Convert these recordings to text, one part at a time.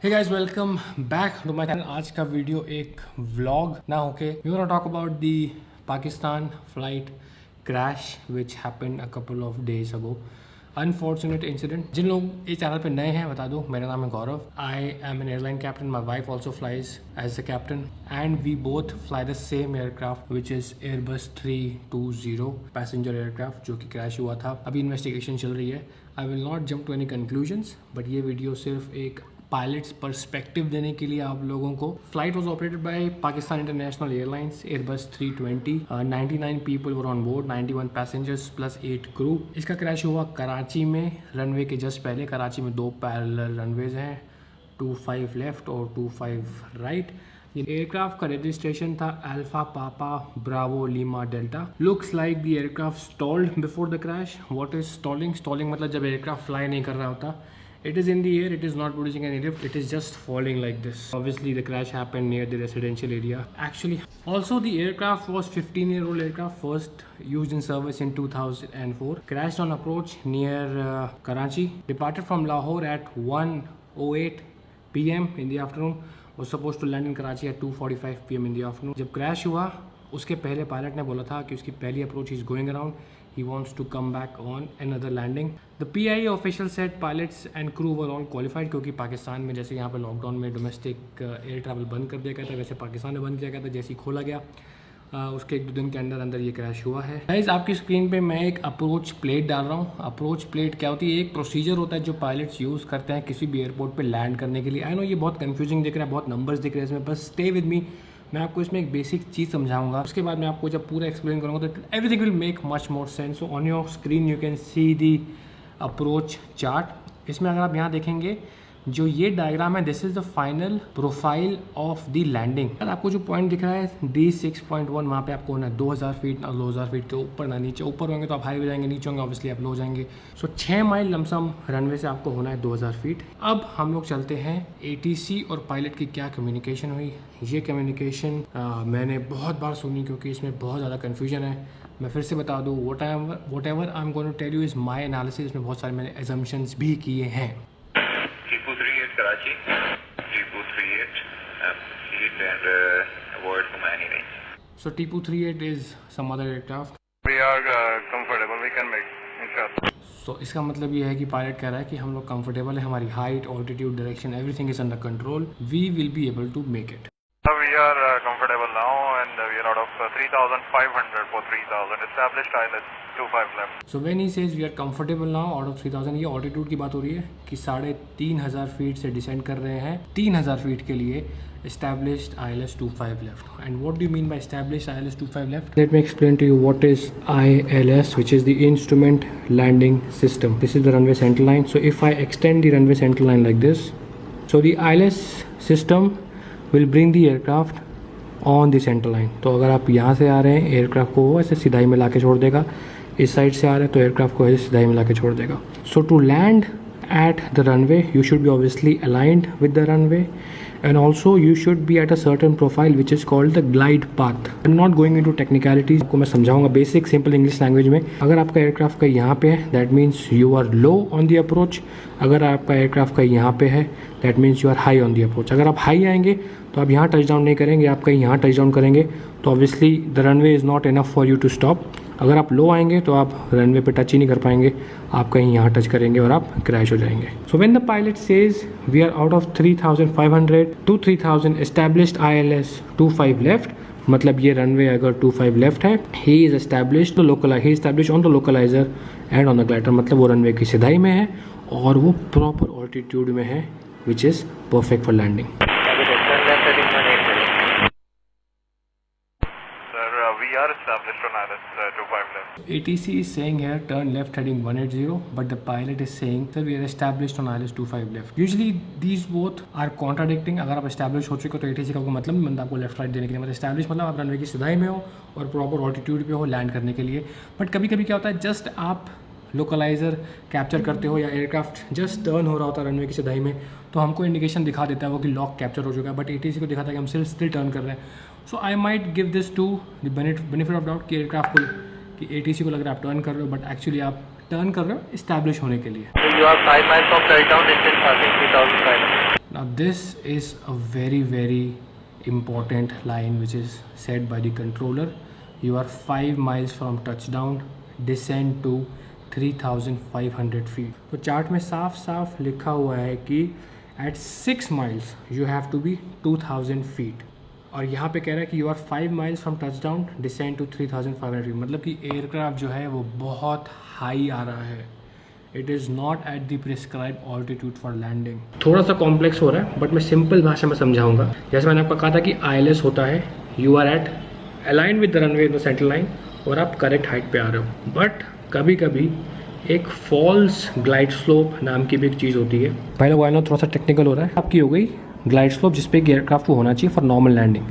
Hey guys, welcome back to my channel. आज का video एक व्लॉग ना होके we want to talk about the Pakistan flight crash which happened a couple of days ago. Unfortunate incident. जिन लोग इस channel पे नए हैं बता दूं, मेरा नाम है गौरव. I am an airline captain. My wife also flies as a captain and we both fly the same aircraft which is Airbus 320 passenger aircraft जो कि क्रैश हुआ था. अभी इन्वेस्टिगेशन चल रही है. I will not jump to any conclusions, but ये video सिर्फ एक पायलट्स पर्सपेक्टिव देने के लिए आप लोगों को. Flight was operated by Pakistan international airlines Airbus 320. 99 people were on board, 91 passengers plus 8 crew. इसका क्रैश हुआ कराची में, रनवे के जस्ट पहले. कराची में दो पैरेलल रनवेज हैं, 25 लेफ्ट और 25 राइट. ये एयरक्राफ्ट का रजिस्ट्रेशन था अल्फा पापा Bravo Lima delta. Looks like the aircraft stalled before the crash. What is stalling? Stalling मतलब जब एयरक्राफ्ट फ्लाई नहीं कर रहा होता. It is in the air, it is not producing any lift, it is just falling like this. Obviously the crash happened near the residential area. Actually, also the aircraft was 15-year-old aircraft, first used in service in 2004. Crashed on approach near Karachi. Departed from Lahore at 1:08 PM in the afternoon. Was supposed to land in Karachi at 2:45 PM in the afternoon. जब crash हुआ उसके पहले pilot ने बोला था कि उसकी पहली approach is going around. He wants to come back on another landing. The PIA official said pilots and crew were all qualified क्योंकि पाकिस्तान में जैसे यहाँ पे लॉकडाउन में डोमेस्टिक एयर ट्रैवल बंद कर दिया गया था, वैसे पाकिस्तान में बंद किया गया था. जैसे ही खोला गया उसके 1-2 दिन के अंदर ये क्रैश हुआ है. गाइस आपकी स्क्रीन पे मैं एक अप्रोच प्लेट डाल रहा हूँ. अप्रोच प्लेट क्या होती है? एक प्रोसीजर होता है जो पायलट्स यूज़ करते हैं किसी भी एयरपोर्ट पे लैंड करने के लिए. आई नो ये बहुत कंफ्यूजिंग दिख रहा है, बहुत नंबर्स दिख रहे हैं इसमें, बस स्टे विद मी. मैं आपको इसमें एक बेसिक चीज़ समझाऊंगा, उसके बाद मैं आपको जब पूरा एक्सप्लेन करूंगा तो everything will make much more sense. So on your screen you can see the approach chart. इसमें अगर आप यहाँ देखेंगे जो ये डायग्राम है, this is the final profile of the landing. आपको जो पॉइंट दिख रहा है D6.1, वहाँ पे आपको होना है 2000 फीट, ना 2000 फीट के ऊपर ना नीचे. ऊपर होंगे तो आप हाई हो जाएंगे, नीचे होंगे ऑब्वियसली आप लो हो जाएंगे. सो 6 माइल लमसम रनवे से आपको होना है 2000 फीट. अब हम लोग चलते हैं ATC और पायलट की क्या कम्युनिकेशन हुई. ये कम्युनिकेशन मैंने बहुत बार सुनी क्योंकि इसमें बहुत ज़्यादा कन्फ्यूजन है. मैं फिर से बता दूँ, whatever I am going to tell you is my analysis. इसमें बहुत सारे मैंने एजम्पशंस भी किए हैं. Karachi, 3238, seat and avoid from any range. So TPU-38 is some other aircraft. We are comfortable, we can make, inshallah. So इसका मतलब ये है कि पायलट कह रहा है कि हम लोग कंफर्टेबल है, हमारी height, altitude, direction, everything is under control. We will be able to make it. We are comfortable now and we are out of 3,500 for 3,000 established ILS 25 left. So when he says we are comfortable now out of 3,000, ये altitude की बात हो रही है कि 3,500 feet से descend कर रहे हैं 3,000 फीट के लिए. Established ILS 25 left. And what do you mean by established ILS 25 left? Let me explain to you what is ILS, which is the Instrument Landing System. This is the runway center line. So if I extend the runway center line like this, so the ILS system will bring the aircraft on the center line. तो अगर आप यहाँ से आ रहे हैं, aircraft को वो ऐसे सिधाई में ला के छोड़ देगा. इस साइड से आ रहे हैं तो एयरक्राफ्ट को ऐसे सिधाई में ला के छोड़ देगा. So to land at the runway, you should be obviously aligned with the runway. And also you should be at a certain profile which is called the glide path. I'm not going into technicalities. आपको मैं समझाऊंगा basic simple English language में. अगर आपका aircraft का यहाँ पे है, that means you are low on the approach. अगर आपका एयरक्राफ्ट का यहाँ पे है, that means you are high on the approach. अगर आप हाई आएंगे तो आप यहाँ टच डाउन नहीं करेंगे, आप कहीं यहाँ टच डाउन करेंगे तो obviously the runway is not enough for you to stop. अगर आप लो आएंगे तो आप रनवे पे टच ही नहीं कर पाएंगे, आप कहीं यहाँ टच करेंगे और आप क्रैश हो जाएंगे. So when the pilot says we are out of 3,500 to 3,000 established ILS 25 लेफ्ट, मतलब ये रनवे अगर 25 लेफ्ट है, he is established on the localiser and on the glider. मतलब वो रनवे की सिधाई में है और वो प्रॉपर ऑल्टीट्यूड में है which is perfect for landing. We are established on ILS 25 left. ATC is saying here turn left heading 180, but the pilot is saying sir we are established on ILS 25 left. Usually these both are contradicting. अगर आप established हो चुके हो तो ATC का कोई मतलब नहीं बनता आपको लेफ्ट राइट देने के लिए. मतलब established मतलब आप रनवे की सिधाई में हो और प्रॉपर ऑल्टीट्यूड पे हो लैंड करने के लिए. बट कभी कभी क्या होता है, जस्ट आप लोकलाइजर कैप्चर करते हो या एयरक्राफ्ट जस्ट टर्न हो रहा होता है रनवे की सिधाई में, तो हमको इंडिकेशन दिखा देता है वो कि लॉक कैप्चर हो चुका है. बट ATC को दिखाता है कि हम स्टिल टर्न कर रहे हैं. So I might give this to the benefit of doubt कि एयरक्राफ्ट को कि ATC को लग रहा है आप टर्न कर रहे हो, बट एक्चुअली आप टर्न कर रहे हो इस्टेब्लिश होने के लिए. So you are 5 miles from touchdown, distance passing 3,500. Now this is a very very important line which is said by the controller. You are 5 miles from touchdown, descend to 3,500 feet. तो chart में साफ साफ लिखा हुआ है कि at 6 miles you have to be 2,000 feet. और यहाँ पे कह रहा है कि you are 5 miles from touchdown, descend to 3,500 feet. मतलब कि एयरक्राफ्ट जो है वो बहुत हाई आ रहा है. It is not at the prescribe altitude for landing. थोड़ा सा कॉम्प्लेक्स हो रहा है बट मैं सिंपल भाषा में समझाऊंगा. जैसे मैंने आपको कहा था कि ILS होता है, you are at align with the runway in the central line और आप करेक्ट हाइट पे आ रहे हो. बट कभी कभी एक फॉल्स ग्लाइड स्लोप नाम की भी एक चीज़ होती है. पहले वाइनो थोड़ा सा टेक्निकल हो रहा है. आपकी हो गई ग्लाइड स्लोप जिस पे एयरक्राफ्ट को होना चाहिए for normal landing,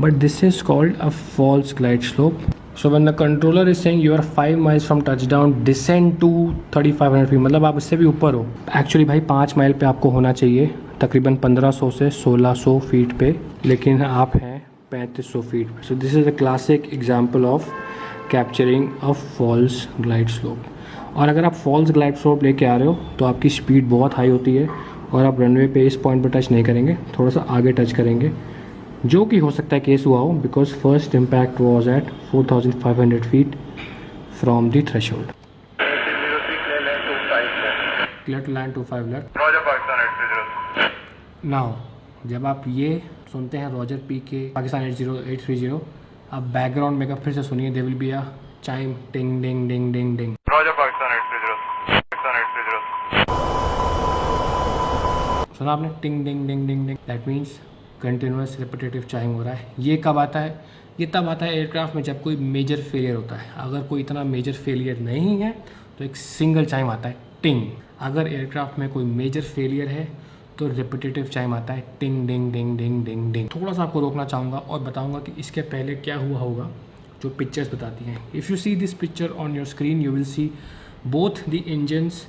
but this is called a false glide slope. So when the controller is saying you are 5 miles from touchdown, descend to 3,500 feet, मतलब आप इससे भी ऊपर हो. एक्चुअली भाई 5 माइल पे आपको होना चाहिए, तकरीबन 1500 से 1600 फीट पे, लेकिन आप हैं 3500 फीट पे. So this is a classic example of capturing a false glide slope. और अगर आप फॉल्स ग्लाइड स्लोप लेके आ रहे हो तो आपकी स्पीड बहुत हाई होती है और आप रनवे पे इस पॉइंट पर टच नहीं करेंगे, थोड़ा सा आगे टच करेंगे, जो कि हो सकता है केस हुआ हो because first impact was at 4,500 feet from the threshold. Clear to land 25 left. Roger, Pakistan 830. Now जब आप ये सुनते हैं रॉजर पी के पाकिस्तान 830, आप बैकग्राउंड में फिर से सुनिए, they will be a chyme, टिंग डिंग डिंग डिंग डिंग. Roger, Pakistan 830. Pakistan 830. सुना आपने, ting ding ding ding ding. That means continuous repetitive chime हो रहा है. ये कब आता है? ये तब आता है एयरक्राफ्ट में जब कोई मेजर फेलियर होता है. अगर कोई इतना मेजर फेलियर नहीं है तो एक सिंगल चाइम आता है, टिंग. अगर एयरक्राफ्ट में कोई मेजर फेलियर है तो रिपीटेटिव चाइम आता है, टिंग डिंग डिंग डिंग डिंग डिंग. थोड़ा सा आपको रोकना चाहूँगा और बताऊँगा कि इसके पहले क्या हुआ होगा जो पिक्चर्स बताती हैं. If you see this picture on your screen you will see both the engines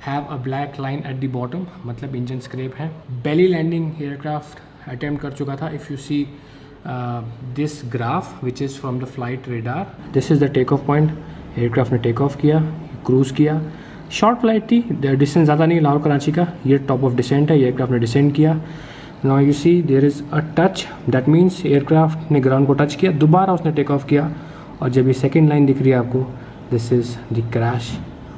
have a black line at the bottom, मतलब इंजन स्क्रैप है. बेली लैंडिंग एयरक्राफ्ट अटेम्प्ट कर चुका था. If you see this graph which is from the flight radar, this is the take off point. Aircraft ने take off किया, cruise किया. Short flight थी, distance ज़्यादा नहीं, लाहौर कराची का. ये टॉप ऑफ डिसेंट है, एयरक्राफ्ट ने डिसेंड किया. Now you see there is a touch, that means aircraft ने ग्राउंड को टच किया, दोबारा उसने टेक ऑफ किया. और जब ये सेकेंड लाइन दिख रही है आपको, this is the crash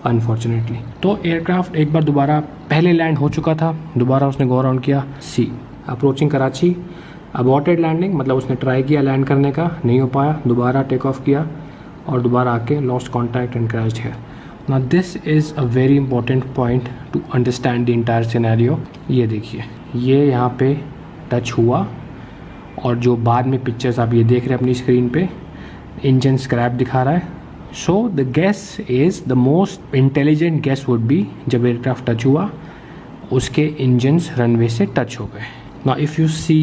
unfortunately. तो एयरक्राफ्ट एक बार दोबारा पहले लैंड हो चुका था, दोबारा उसने गो अराउंड किया. सी अप्रोचिंग कराची, अबॉर्टेड लैंडिंग, मतलब उसने ट्राई किया लैंड करने का, नहीं हो पाया, दोबारा टेक ऑफ किया और दोबारा आके लॉस्ट कॉन्टैक्ट एंड क्रैश्ड है. Now this is a very important point to understand the entire scenario. ये देखिए, ये यहाँ पे टच हुआ और जो बाद में पिक्चर्स आप ये देख रहे हैं अपनी स्क्रीन पे, इंजन स्क्रैप दिखा रहा है. So the guess is the most intelligent guess would be, जब एयरक्राफ्ट टच हुआ उसके इंजन्स रनवे से टच हो गए. Now if you see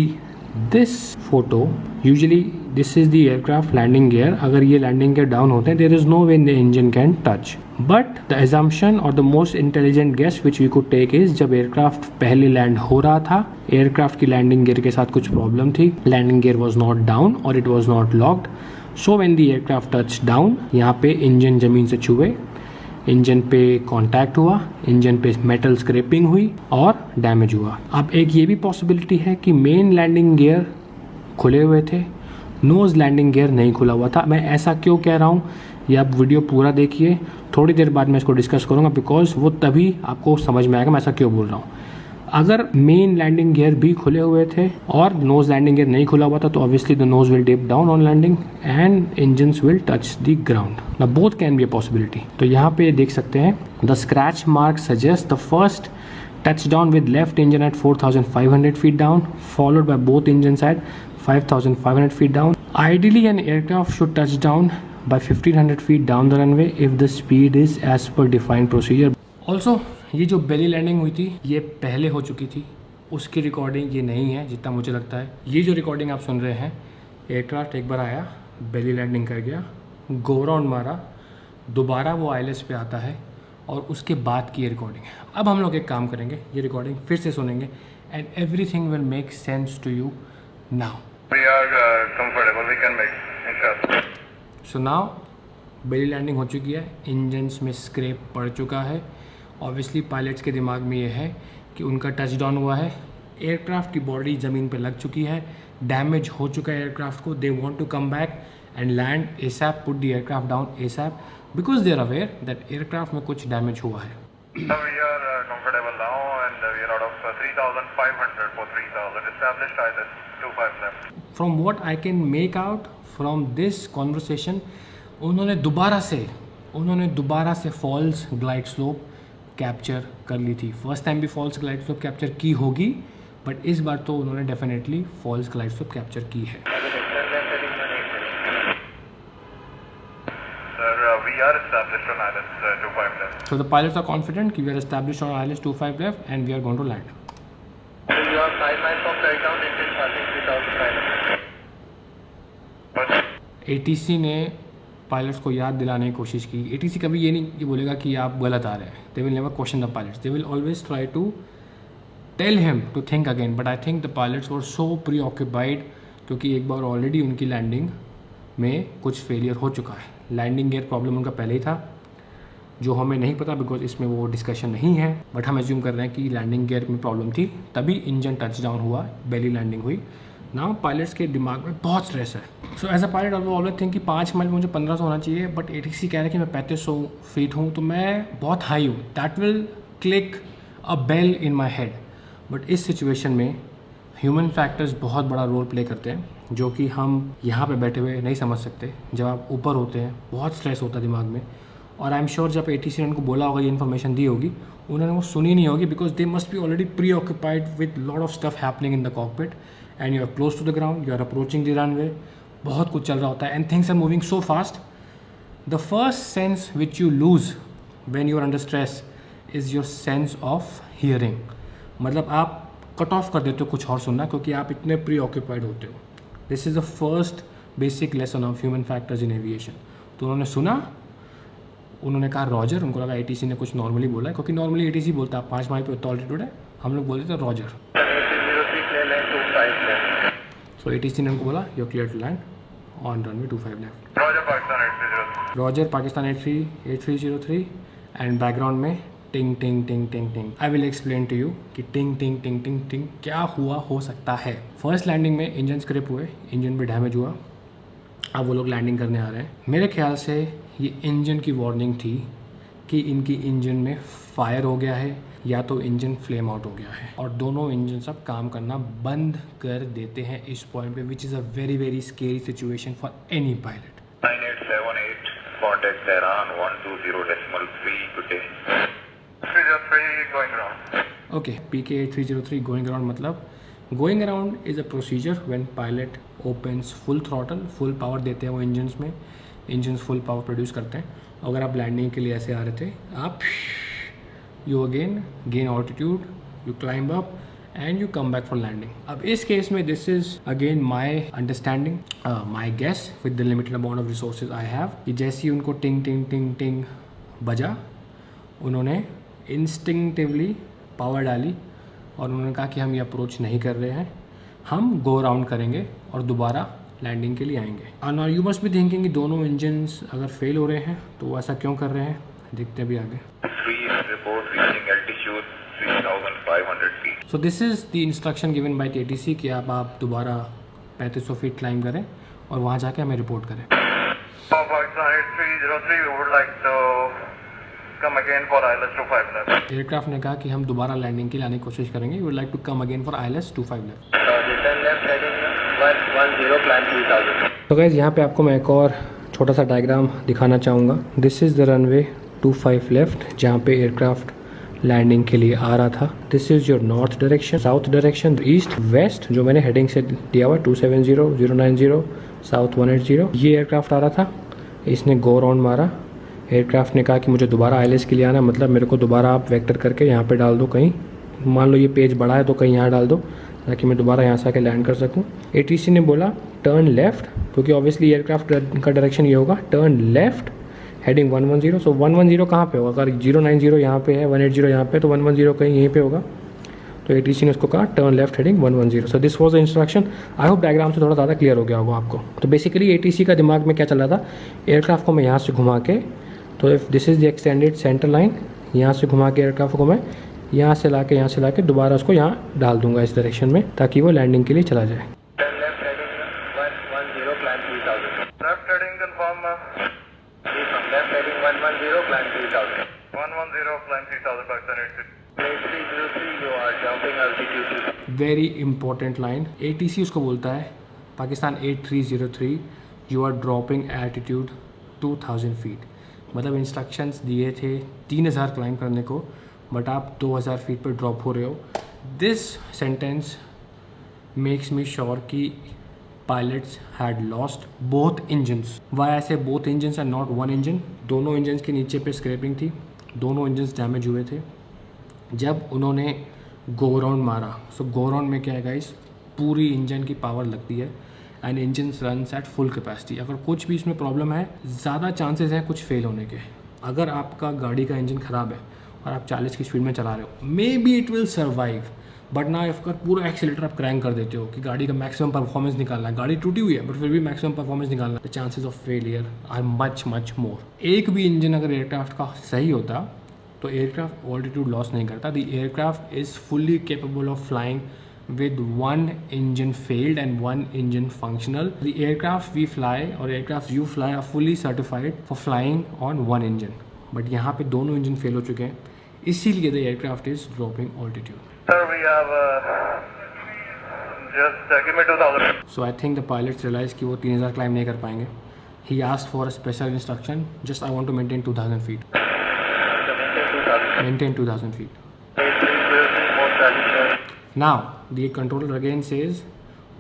this photo, usually this is the aircraft landing gear. अगर ये लैंडिंग गियर डाउन होते हैं there is no way the engine can touch. But the assumption और the most intelligent guess which we could take is, जब aircraft पहले land हो रहा था, एयरक्राफ्ट की लैंडिंग गियर के साथ कुछ प्रॉब्लम थी, landing gear was not down और it was not locked. So when the aircraft touch down, यहाँ पे इंजन जमीन से छुए, इंजन पे कांटेक्ट हुआ, इंजन पे मेटल स्क्रैपिंग हुई और डैमेज हुआ. अब एक ये भी पॉसिबिलिटी है कि मेन लैंडिंग गियर खुले हुए थे, नोज़ लैंडिंग गियर नहीं खुला हुआ था. मैं ऐसा क्यों कह रहा हूँ ये आप वीडियो पूरा देखिए, थोड़ी देर बाद मैं इसको डिस्कस करूँगा बिकॉज वो तभी आपको समझ में आएगा मैं ऐसा क्यों बोल रहा हूँ. अगर मेन लैंडिंग गियर भी खुले हुए थे और नोज लैंडिंग गियर नहीं खुला हुआ था तो obviously the nose will dip down on landing and engines will touch the ground. Now both can be a possibility. तो यहाँ पे देख सकते हैं the scratch mark suggest the first touchdown with left engine at 4,500 feet down, followed by both engines at 5,500 feet down. Ideally, an aircraft should touch down by 1,500 feet down the runway if the speed is as per defined procedure. Also, ये जो बेली landing हुई थी ये पहले हो चुकी थी, उसकी रिकॉर्डिंग ये नहीं है जितना मुझे लगता है. ये जो रिकॉर्डिंग आप सुन रहे हैं, एयरक्राफ्ट एक बार आया, बेली लैंडिंग कर गया, गो राउंड मारा, दोबारा वो ILS पे आता है और उसके बाद की रिकॉर्डिंग है. अब हम लोग एक काम करेंगे, ये रिकॉर्डिंग फिर से सुनेंगे and everything will make sense to you now. We are comfortable. We can make inshallah. So now belly landing हो चुकी है, इंजन्स में स्क्रैप पड़ चुका है. ऑब्वियसली पायलट्स के दिमाग में ये है कि उनका टच डाउन हुआ है, एयरक्राफ्ट की बॉडी ज़मीन पे लग चुकी है, डैमेज हो चुका है एयरक्राफ्ट को. They want to come back and land ASAP, put the aircraft down ASAP, because they are aware that aircraft में कुछ डैमेज हुआ है. We are comfortable now and we are out of 3,500 for 3,000. Established ILS 25 left. From what I can make out from this conversation, उन्होंने दोबारा से false glide slope capture कर ली थी. फर्स्ट टाइम भी फॉल्स ग्लाइड स्लोप कैप्चर की होगी, but इस बार तो उन्होंने definitely false glide slope capture की है. We are established on ILS 25 left. So the pilots are confident that we are established on ILS 25 left and we are going to land. So you are 5 miles from touchdown, engine passing 3,500. ATC ने pilots को याद दिलाने की कोशिश की. ATC कभी ये नहीं बोलेगा कि आप गलत आ रहे हैं. They will never question the pilots. They will always try to tell him to think again. But I think the pilots were so preoccupied क्योंकि एक बार ऑलरेडी उनकी लैंडिंग में कुछ फेलियर हो चुका है. लैंडिंग गियर प्रॉब्लम उनका पहले ही था, जो हमें नहीं पता बिकॉज इसमें वो डिस्कशन नहीं है. बट हम एज्यूम कर रहे हैं कि लैंडिंग गियर में प्रॉब्लम थी, तभी इंजन टच डाउन हुआ, बेली लैंडिंग हुई. नाउ पायलट्स के दिमाग में बहुत स्ट्रेस है. So as a pilot I always think कि 5 माइल में मुझे 1500 होना चाहिए, बट ATC कह रहे हैं कि मैं 3500 फीट हूँ, तो मैं बहुत हाई हूँ. That will click a bell in my head. But इस सिचुएशन में ह्यूमन फैक्टर्स बहुत बड़ा रोल प्ले करते हैं, जो कि हम यहाँ पे बैठे हुए नहीं समझ सकते. जब आप ऊपर होते हैं बहुत स्ट्रेस होता है दिमाग में. और आई एम श्योर जब ATC ने उनको बोला होगा, ये इन्फॉर्मेशन दी होगी, उन्होंने वो सुनी नहीं होगी, because they must be already preoccupied with lot of stuff happening in the cockpit and you are close to the ground, you are approaching the runway. बहुत कुछ चल रहा होता है and things are moving so fast. The first sense which you lose when you are under stress is your sense of hearing. मतलब आप cut off कर देते हो कुछ और सुनना, क्योंकि आप इतने प्री ऑक्यूपाइड होते हो. This is the first basic lesson of human factors in aviation. तो उन्होंने सुना, उन्होंने कहा रॉजर. उनको लगा ATC ने कुछ नॉर्मली बोला है, क्योंकि नॉर्मली ATC बोलता है 5 माइल पे ऑल्टीट्यूड है, हम लोग बोलते थे रॉजर. सो ATC ने उनको बोला you clear to land on runway 25 left. Roger, Pakistan 830. Roger Pakistan 8303 and background में ting ting ting ting ting. I will explain to you कि टिंग टिंग टिंग टिंग टिंग क्या हुआ हो सकता है. फर्स्ट लैंडिंग में इंजन स्क्रिप हुए, इंजन भी डैमेज हुआ. अब वो लोग लैंडिंग करने आ रहे हैं. मेरे ख्याल से ये इंजन की वार्निंग थी कि इनकी इंजन में फायर हो गया है या तो इंजन फ्लेम आउट हो गया है, और दोनों इंजन सब काम करना बंद कर देते हैं इस पॉइंट पे, which is a very very scary situation for any pilot. 9878, contact Tehran 120.3, good day. 303 going around. Okay, PK 8303 going around मतलब going around is a procedure when pilot opens full throttle, full power देते हैं वो engines में, engines full power produce करते हैं. अगर आप landing के लिए ऐसे आ रहे थे, आप you again gain altitude, you climb up and you come back for landing. अब इस केस में this is again my understanding, my guess with the limited amount of resources I have, कि जैसे ही उनको टिंग टिंग टिंग टिंग बजा, उन्होंने इंस्टिंक्टिवली पावर डाली और उन्होंने कहा कि हम ये अप्रोच नहीं कर रहे हैं, हम गो राउंड करेंगे और दोबारा लैंडिंग के लिए आएंगे. और यू मस्ट बी थिंकिंग कि दोनों इंजन्स अगर फेल हो रहे हैं तो वो ऐसा क्यों कर रहे हैं, देखते हैं भी आगे. So this is the instruction given by ATC कि आप दोबारा 3500 फीट क्लाइंब करें और वहाँ जाके हमें रिपोर्ट करें. Pakistan 8303, we would like to come again for ILS 25 left. Aircraft ने कहा कि हम दोबारा लैंडिंग के लिए आने की कोशिश करेंगे. We would like to come again for ILS 25 left. तो गाइस यहाँ पे आपको मैं एक और छोटा सा डायग्राम दिखाना चाहूँगा. This is the runway 25 left जहाँ पे एयरक्राफ्ट लैंडिंग के लिए आ रहा था. This is your north direction, south direction, east west, जो मैंने हेडिंग से दिया हुआ 270, 090, साउथ 180. ये एयरक्राफ्ट आ रहा था, इसने गो राउंड मारा. एयरक्राफ्ट ने कहा कि मुझे दोबारा ILS के लिए आना, मतलब मेरे को दोबारा आप वेक्टर करके यहाँ पे डाल दो कहीं. मान लो ये पेज बड़ा है तो कहीं यहाँ डाल दो ताकि मैं दोबारा यहाँ से आके लैंड कर सकूँ. ATC ने बोला टर्न लेफ्ट, क्योंकि ऑब्वियसली एयरक्राफ्ट का डायरेक्शन ये होगा, टर्न लेफ्ट हेडिंग 110. सो 110 कहाँ पे होगा? अगर 090 यहाँ पे है, 180 यहाँ पे, तो 110 कहीं यहीं पे होगा. तो ATC ने उसको कहा turn left heading 110. So this was the instruction. I hope diagram से थोड़ा ज़्यादा क्लियर हो गया होगा आपको. तो बेसिकली ATC का दिमाग में क्या चल रहा था, एयरक्राफ्ट को मैं यहाँ से घुमा के, तो if this is the extended centre line, यहाँ से घुमा के एयरक्राफ्ट को मैं यहाँ से लाके दोबारा उसको यहाँ डाल दूंगा इस डायरेक्शन में, ताकि वो लैंडिंग के लिए चला जाए। Turn left heading 110, climb 3000. Left heading confirm. From left heading 110, climb 3000. 110, climb 3000, Pakistan 86. 8303, you are jumping altitude. Very important line, ATC उसको बोलता है Pakistan 8303, you are dropping altitude 2000 feet. मतलब इंस्ट्रक्शंस दिए थे 3000 क्लाइंब करने को, बट आप 2000 फीट पर ड्रॉप हो रहे हो। This sentence makes me sure कि pilots had lost both engines. Why ऐसे both engines and not one engine? दोनों इंजन्स के नीचे पे स्क्रैपिंग थी, दोनों इंजन्स डैमेज हुए थे। जब उन्होंने गो राउंड मारा, सो गो राउंड में क्या है गाइस, पूरी इंजन की पावर लगती है and engine runs at full capacity. अगर कुछ भी इसमें प्रॉब्लम है, ज़्यादा चांसेस हैं कुछ फेल होने के। अगर आपका गाड़ी का इंजन ख़राब है और आप 40 की स्पीड में चला रहे हो, may be it will survive, but ना अगर पूरा एक्सीलेटर आप क्रैंक कर देते हो कि गाड़ी का मैक्सिमम परफॉर्मेंस निकालना है, गाड़ी टूटी हुई है बट फिर भी मैक्सिमम परफॉर्मेंस निकालना है, the chances of failure are much more. एक भी इंजन अगर एयरक्राफ्ट का सही होता तो एयरक्राफ्ट ऑल्टीट्यूड लॉस नहीं करता। The aircraft is fully capable of flying with one engine failed and one engine functional. The aircraft we fly or aircraft you fly are fully certified for flying on one engine. But यहाँ पे दोनों engine fail हो चुके हैं, इसीलिए the aircraft is dropping altitude. Sir, we have just give me 2000. So I think the pilots realized कि वो 3000 climb नहीं कर पाएंगे. He asked for a special instruction. Just I want to maintain 2000 feet. Maintain 2000 feet. 8303, more Charlie showing. Now the controller again says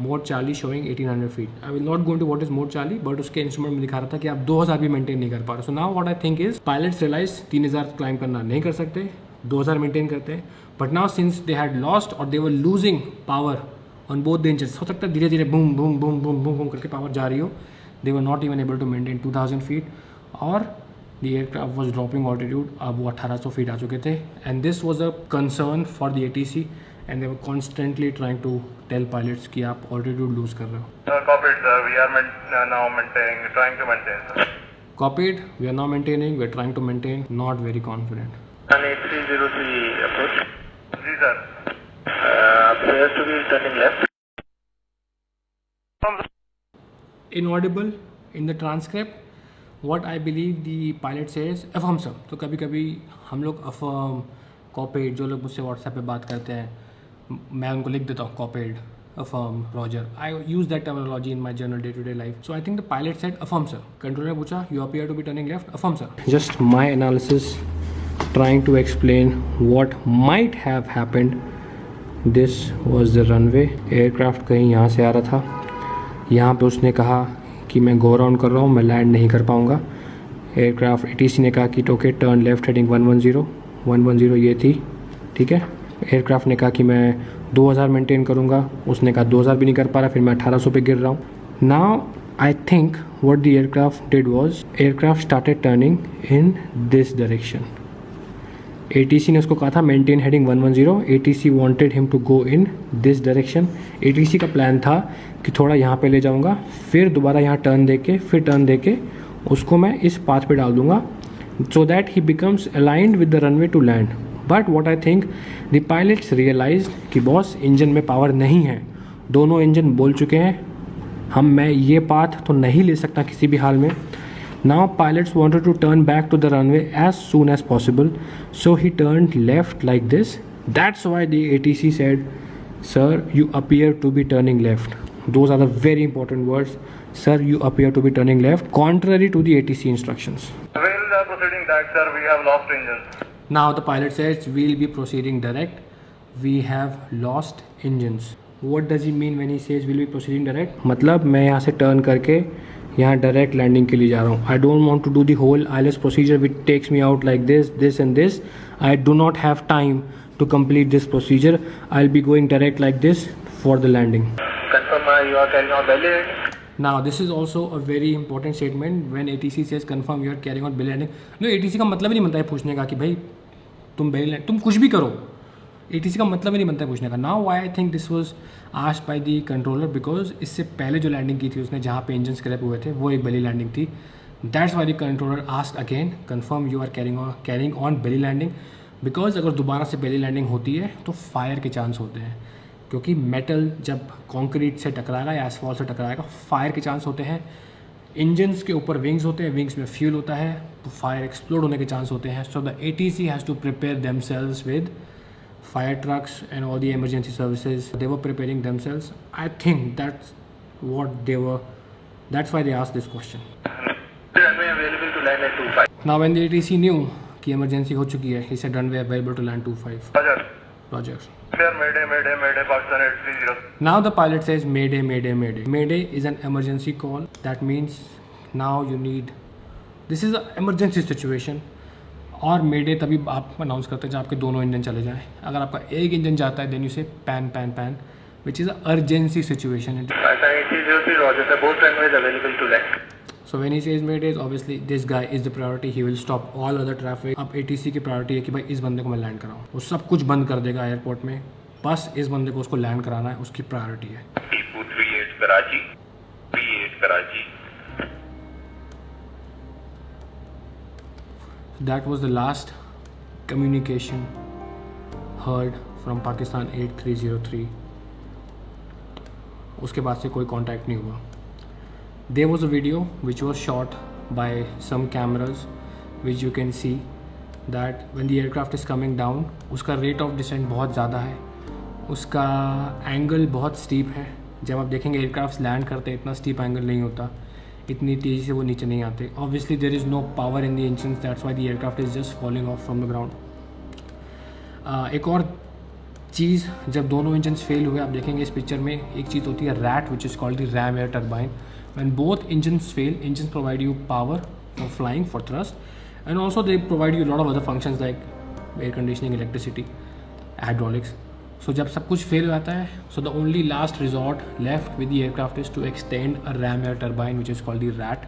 mode Charlie showing 1800 feet. I will not go into what is mode Charlie, but उसके instrument में दिखा रहा था कि आप 2000 भी maintain नहीं कर पा रहे। So now what I think is pilots realize 3000 climb करना नहीं कर सकते, 2000 मेंटेन करते हैं। But now since they had lost or they were losing power on both the engines, हो सकता है धीरे धीरे boom boom boom boom boom boom करके पावर जा रही हो, they were not even able to maintain 2000 feet और the aircraft was dropping altitude। अब वो 1800 फीट आ चुके थे and this was a concern for the ATC and they were constantly trying to tell pilots कि आप altitude lose कर रहे हो। Copied, sir. We are now maintaining, trying to maintain, sir. Copied, we are now maintaining, we are trying to maintain, not very confident. 8303 approach. Ji sir. Appears to be turning left. Inaudible in the transcript, what I believe the pilot says affirm sir। तो कभी कभी हम लोग affirm, copied, जो लोग मुझसे WhatsApp पे बात करते हैं मैं उनको लिख देता हूँ copied, affirm, roger. I use that terminology in my general day-to-day life. So I think the pilot said affirm sir. Controller ने पूछा you appear to be turning left, affirm sir. Just my analysis trying to explain what might have happened. This was the runway. Aircraft कहीं यहाँ से आ रहा था, यहाँ पे उसने कहा कि मैं गो राउंड कर रहा हूँ, मैं लैंड नहीं कर पाऊँगा। एयरक्राफ्ट ATC ने कहा कि ओके टर्न लेफ्ट हेडिंग 110 ये थी, ठीक है। एयरक्राफ्ट ने कहा कि मैं 2000 मेंटेन करूँगा, उसने कहा 2000 भी नहीं कर पा रहा, फिर मैं 1800 पे गिर रहा हूँ। Now I think what the aircraft did was aircraft started turning in this direction. ATC ने उसको कहा था maintain heading 110, ATC wanted him to go in this direction. ATC का प्लान था कि थोड़ा यहाँ पे ले जाऊँगा, फिर दोबारा यहाँ टर्न देके उसको मैं इस पाथ पे डाल दूँगा so that he becomes aligned with the runway to land. But what I think the pilots realized कि बॉस इंजन में पावर नहीं है, दोनों इंजन बोल चुके हैं मैं ये पाथ तो नहीं ले सकता किसी भी हाल में। Now pilots wanted to turn back to the runway as soon as possible, so he turned left like this. That's why the ATC said, sir, you appear to be turning left. Those are the very important words. Sir, you appear to be turning left, contrary to the ATC instructions. We'll proceeding direct, sir. We have lost engines. Now the pilot says we'll be proceeding direct. We have lost engines. What does he mean when he says we'll be proceeding direct? मतलब मैं यहाँ से turn करके यहाँ direct landing के लिए जा रहा हूँ। I don't want to do the whole ILS procedure which takes me out like this and this. I do not have time to complete this procedure. I'll be going direct like this for the landing. Confirm you are carrying on belly. Now this is also a very important statement when ATC says confirm you are carrying on belly landing. No, ATC का मतलब ही नहीं बनता है पूछने का कि भाई तुम belly landing, तुम कुछ भी करो, ATC का मतलब ही नहीं बनता है पूछने का। Now why I think this was asked by the controller because इससे पहले जो लैंडिंग की थी उसने जहाँ पे इंजन स्क्रैप हुए थे वो एक belly landing थी। That's why the controller asked again confirm you are carrying on belly landing because अगर दोबारा से पहली लैंडिंग होती है तो फायर के चांस होते हैं, क्योंकि मेटल जब कंक्रीट से टकराएगा या एसफॉल्ट से टकराएगा फायर के चांस होते हैं। इंजन्स के ऊपर विंग्स होते हैं, विंग्स में फ्यूल होता है तो फायर एक्सप्लोड होने के चांस होते हैं। So the ATC has to prepare themselves with fire trucks and all the emergency services. They were preparing themselves. I think that's why they asked this question. Runway available to land at 25. Now when the ATC knew कि emergency हो चुकी है, he said runway available to land 25. Roger. Roger. Clear, Mayday, Mayday, Mayday, Pakistan 830. Now the pilot says Mayday, Mayday, Mayday. Mayday is an emergency call. That means now this is an emergency situation. और मेडे तभी आप announce करते हैं जब आपके दोनों engine चले जाएं। अगर आपका एक इंजन जाता है देन यू से pan pan pan, which is a urgency situation. Both runways available to land. So when he says mayday, obviously this guy is the priority. He will stop all other traffic. अब ATC की priority है कि भाई इस बंदे को मैं land कराऊँ। वो सब कुछ बंद कर देगा एयरपोर्ट में, बस इस बंदे को उसको लैंड कराना है, उसकी प्रायोरिटी है। 38 Karachi, 38 Karachi. That was the last communication heard from Pakistan 8303. उसके बाद से कोई कांटेक्ट नहीं हुआ। There was a video which was shot by some cameras which you can see that when the aircraft is coming down, उसका rate of descent बहुत ज़्यादा है, उसका एंगल बहुत स्टीप है। जब आप देखेंगे एयरक्राफ्ट लैंड करते हैं इतना स्टीप एंगल नहीं होता, इतनी तेज़ी से वो नीचे नहीं आते। Obviously there is no power in the engine, that's why the aircraft is just falling off from the ground. एक और चीज़, जब दोनों इंजन फेल हुए, आप देखेंगे इस पिक्चर में एक चीज़ होती है RAT which is called the ram air turbine. When both engines fail, engines provide you power for flying, for thrust, and also they provide you lot of other functions like air conditioning, electricity, hydraulics. So जब सब कुछ fail हो जाता है, so the only last resort left with the aircraft is to extend a ram air turbine which is called the RAT.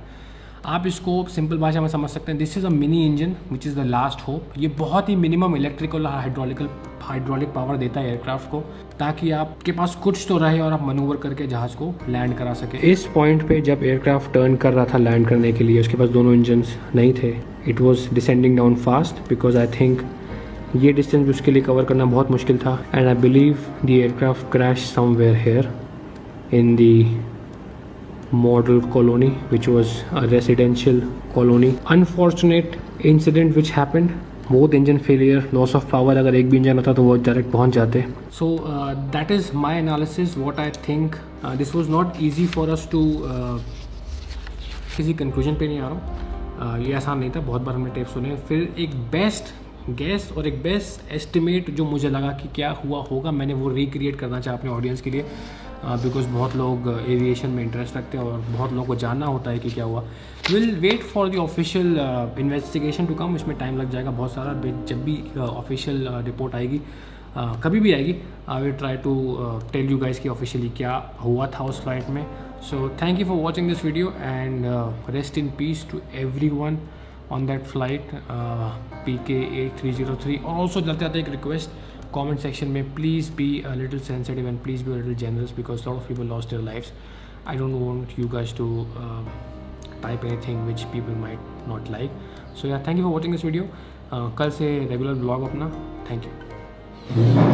आप इसको simple भाषा में समझ सकते हैं, this is a mini engine which is the last hope. ये बहुत ही minimum electrical hydraulic power देता है एयरक्राफ्ट को, ताकि आपके पास कुछ तो रहे और आप मनूवर करके जहाज़ को लैंड करा सके। इस पॉइंट पे जब एयरक्राफ्ट टर्न कर रहा था लैंड करने के लिए, उसके पास दोनों इंजन्स नहीं थे। It was descending down fast because I think ये डिस्टेंस भी उसके लिए कवर करना बहुत मुश्किल था। And I believe the aircraft crash somewhere here in the model colony, which was a residential colony. Unfortunate incident which happened, both engine failure, loss of power। अगर एक भी इंजन होता तो वो डायरेक्ट पहुंच जाते। So that is my analysis, what I think। This was not easy for us to किसी conclusion पे नहीं आ रहा हूँ, ये आसान नहीं था, बहुत बार हमने टेप सुने। फिर एक बेस्ट गेस और एक बेस्ट एस्टिमेट जो मुझे लगा कि क्या हुआ होगा, मैंने वो रिक्रिएट करना चाहा अपने ऑडियंस के लिए, बिकॉज बहुत लोग एविएशन में इंटरेस्ट रखते हैं और बहुत लोगों को जानना होता है कि क्या हुआ। Will wait for the official investigation to come. इसमें टाइम लग जाएगा बहुत सारा। जब भी ऑफिशियल रिपोर्ट आएगी, कभी भी आएगी, I will try to tell you guys कि ऑफिशियली क्या हुआ था उस फ्लाइट में। So thank you for watching this video and rest in peace to everyone on that flight PK 8303। और also जाते जाते एक रिक्वेस्ट, comment section में please be a little sensitive and please be a little generous because a lot of people lost their lives. I don't want you guys to type anything which people might not like. So yeah, thank you for watching this video। कल से regular blog अपना। Thank you.